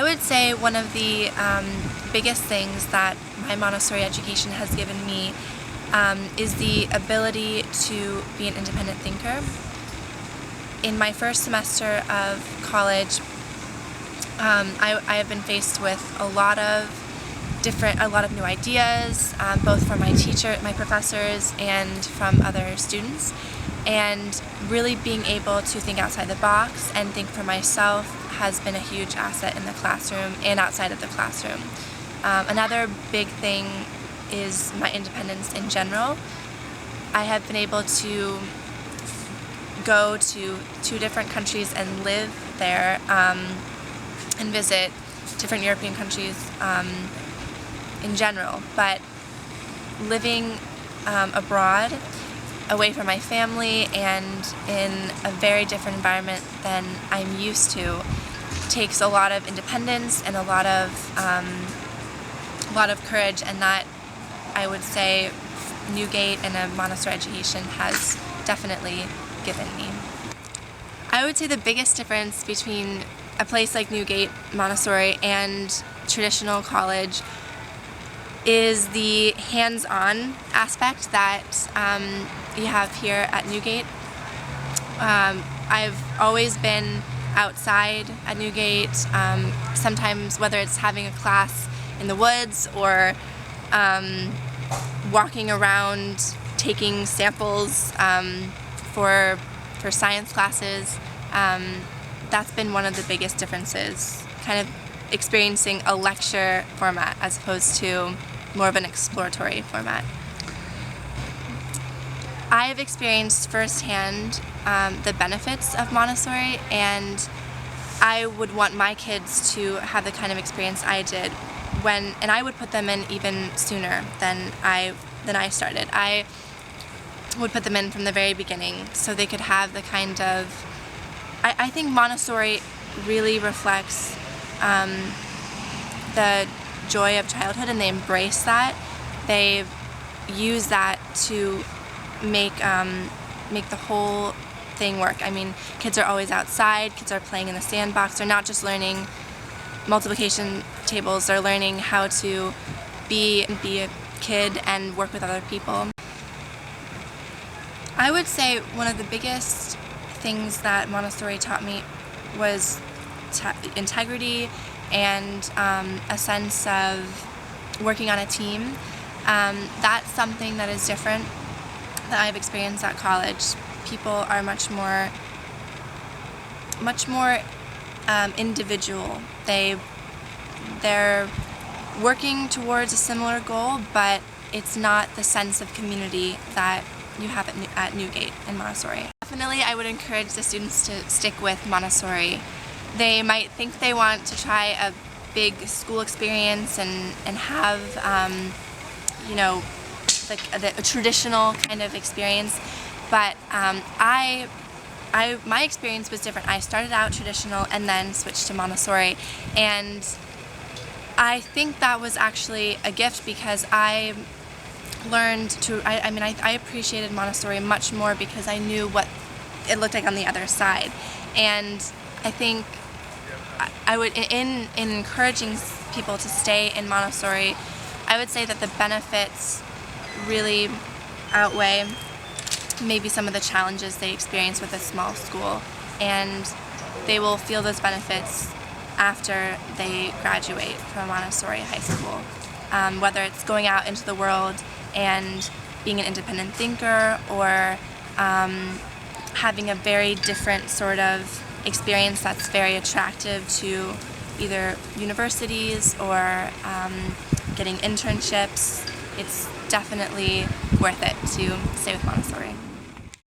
I would say one of the biggest things that my Montessori education has given me is the ability to be an independent thinker. In my first semester of college, I have been faced with a lot of new ideas, both from my professors, and from other students. And really being able to think outside the box and think for myself has been a huge asset in the classroom and outside of the classroom. Another big thing is my independence in general. I have been able to go to 2 different countries and live there and visit different European countries in general, but living abroad, away from my family and in a very different environment than I'm used to, takes a lot of independence and a lot of courage, and that, I would say, Newgate and a Montessori education has definitely given me. I would say the biggest difference between a place like Newgate Montessori and traditional college is the hands-on aspect that you have here at Newgate. I've always been outside at Newgate, sometimes whether it's having a class in the woods or walking around taking samples for science classes. That's been one of the biggest differences, kind of experiencing a lecture format as opposed to more of an exploratory format. I have experienced firsthand the benefits of Montessori, and I would want my kids to have the kind of experience I did and I would put them in even sooner than I started. I would put them in from the very beginning so they could have the kind of, I think Montessori really reflects the joy of childhood, and they embrace that. They use that to make the whole thing work. I mean, kids are always outside, kids are playing in the sandbox. They're not just learning multiplication tables, they're learning how to be a kid and work with other people. I would say one of the biggest things that Montessori taught me was integrity and a sense of working on a team. That's something that is different that I've experienced at college. People are much more individual. They're working towards a similar goal, but it's not the sense of community that you have at Newgate and Montessori. Definitely, I would encourage the students to stick with Montessori. They might think they want to try a big school experience and have a traditional kind of experience, but my experience was different. I started out traditional and then switched to Montessori, and I think that was actually a gift because I learned to, I appreciated Montessori much more because I knew what it looked like on the other side. And I think I would, in encouraging people to stay in Montessori, I would say that the benefits really outweigh maybe some of the challenges they experience with a small school, and they will feel those benefits after they graduate from Montessori high school. Whether it's going out into the world and being an independent thinker, or having a very different sort of experience that's very attractive to either universities or getting internships, it's definitely worth it to stay with Montessori.